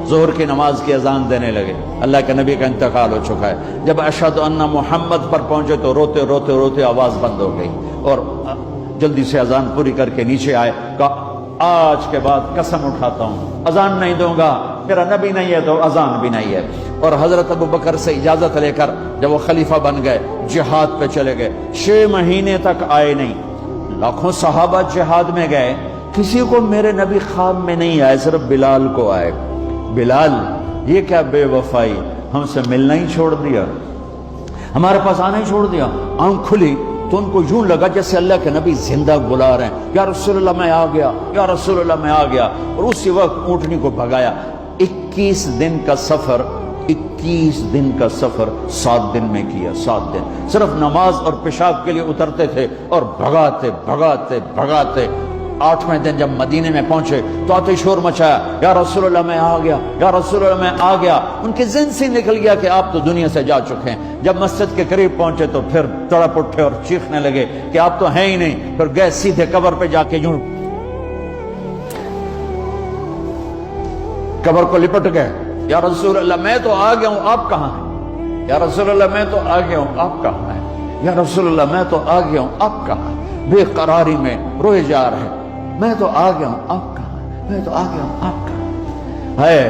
ظہر کی نماز کی اذان دینے لگے، اللہ کے نبی کا انتقال ہو چکا ہے۔ جب اشہد ان محمد پر پہنچے تو روتے روتے روتے آواز بند ہو گئی، اور جلدی سے اذان پوری کر کے نیچے آئے، کہا آج کے بعد قسم اٹھاتا ہوں اذان نہیں دوں گا، میرا نبی نہیں ہے تو اذان بھی نہیں ہے۔ اور حضرت ابو بکر سے اجازت لے کر جب وہ خلیفہ بن گئے، جہاد پہ چلے گئے، 6 مہینے تک آئے نہیں۔ لاکھوں صحابہ جہاد میں گئے، کسی کو میرے نبی خواب میں نہیں آئے، صرف بلال کو آئے۔ بلال یہ کیا بے وفائی، ہم سے ملنا ہی چھوڑ دیا، ہمارے پاس آنا ہی چھوڑ دیا۔ آنکھ کھلی تو ان کو یوں لگا جیسے اللہ کے نبی زندہ بلا رہے ہیں، یا رسول اللہ میں آ گیا، یا رسول اللہ میں آ گیا، اور اسی وقت اونٹنی کو بھگایا۔ 21 دن کا سفر 7 دن میں کیا، 7 دن صرف نماز اور پیشاب کے لیے اترتے تھے اور بھگاتے بھگاتے بھگاتے 8ویں دن جب مدینے میں پہنچے تو آتے شور مچایا، یا رسول اللہ میں آ گیا، یا رسول اللہ میں آ گیا۔ ان کے ذہن سے نکل گیا کہ آپ تو دنیا سے جا چکے ہیں۔ جب مسجد کے قریب پہنچے تو پھر تڑپ اٹھے اور چیخنے لگے کہ آپ تو ہیں ہی نہیں۔ پھر گئے سیدھے قبر پہ جا کے یوں قبر کو لپٹ گئے، یا رسول اللہ میں تو آ گیا ہوں، آپ کہاں ہیں؟ یا رسول اللہ میں تو آ گیا ہوں، آپ کہاں ہیں؟ یا رسول اللہ میں تو آ گیا ہوں، آپ کہاں ہیں؟ بے قراری میں روئے جا رہے، میں تو آ گیا ہوں، آپ کہاں ہیں؟ میں تو آ گیا ہوں، آپ کہاں ہیں؟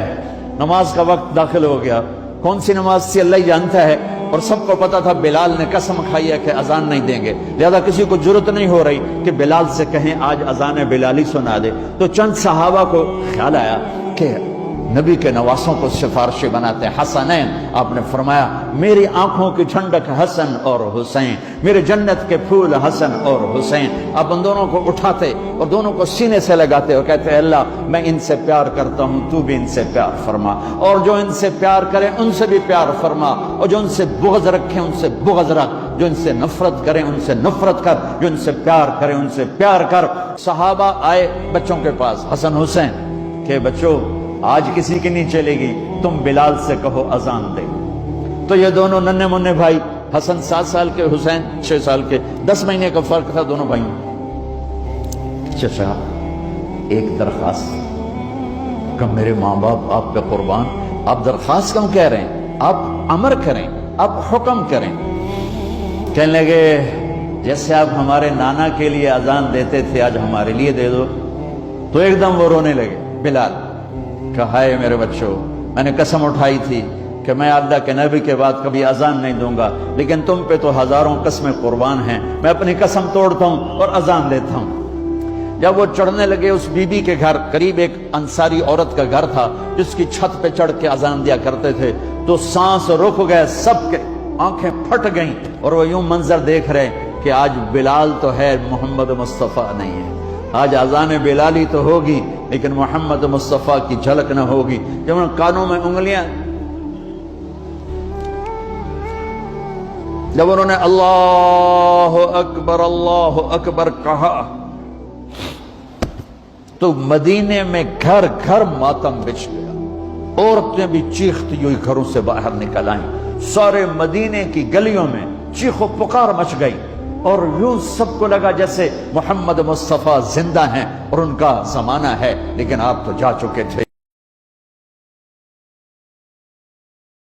نماز کا وقت داخل ہو گیا، کون سی نماز تھی اللہ ہی جانتا ہے، اور سب کو پتا تھا بلال نے قسم کھائی ہے کہ اذان نہیں دیں گے، لہذا کسی کو جرت نہیں ہو رہی کہ بلال سے کہیں آج اذان بلالی سنا دے۔ تو چند صحابہ کو خیال آیا کہ نبی کے نواسوں کو سفارشی بناتے ہیں، حسنین، آپ نے فرمایا میری آنکھوں کی ٹھنڈک حسن اور حسین، میرے جنت کے پھول حسن اور حسین۔ آپ ان دونوں کو اٹھاتے اور دونوں کو سینے سے لگاتے اور کہتے ہیں اللہ میں ان سے پیار کرتا ہوں، تو بھی ان سے پیار فرما، اور جو ان سے پیار کرے ان سے بھی پیار فرما، اور جو ان سے بغض رکھے ان سے بغض رکھ، جو ان سے نفرت کرے ان سے نفرت کر، جو ان سے پیار کرے ان سے پیار کر۔ صحابہ آئے بچوں کے پاس، حسن حسین، کہ بچوں آج کسی کی نہیں چلے گی، تم بلال سے کہو اذان دے۔ تو یہ دونوں ننھے منھے بھائی، حسن 7 سال کے، حسین 6 سال کے، 10 مہینے کا فرق تھا دونوں بھائیوں۔ چچا ایک درخواست، کہ میرے ماں باپ آپ پہ قربان، آپ درخواست کیوں کہہ رہے ہیں؟ آپ امر کریں، آپ حکم کریں۔ کہنے لگے جیسے آپ ہمارے نانا کے لیے اذان دیتے تھے آج ہمارے لیے دے دو۔ تو ایک دم وہ رونے لگے بلال، کہا ہے میرے بچوں میں نے قسم اٹھائی تھی کہ میں اللہ کے نبی کے بعد کبھی اذان نہیں دوں گا، لیکن تم پہ تو ہزاروں قسمیں قربان ہیں، میں اپنی قسم توڑتا ہوں اور اذان دیتا ہوں۔ جب وہ چڑھنے لگے اس بی بی کے گھر، قریب ایک انصاری عورت کا گھر تھا جس کی چھت پہ چڑھ کے اذان دیا کرتے تھے، تو سانس رک گئے سب کے، آنکھیں پھٹ گئیں، اور وہ یوں منظر دیکھ رہے کہ آج بلال تو ہے، محمد مصطفیٰ نہیں ہے۔ آج اذان بلالی تو ہوگی لیکن محمد مصطفیٰ کی جھلک نہ ہوگی۔ جب ان کانوں میں انگلیاں، جب انہوں نے اللہ اکبر کہا تو مدینے میں گھر گھر ماتم بچھ گیا، عورتیں بھی چیختی ہوئی گھروں سے باہر نکل آئیں، سارے مدینے کی گلیوں میں چیخ و پکار مچ گئی، اور یوں سب کو لگا جیسے محمد مصطفیٰ زندہ ہیں اور ان کا زمانہ ہے، لیکن آپ تو جا چکے تھے۔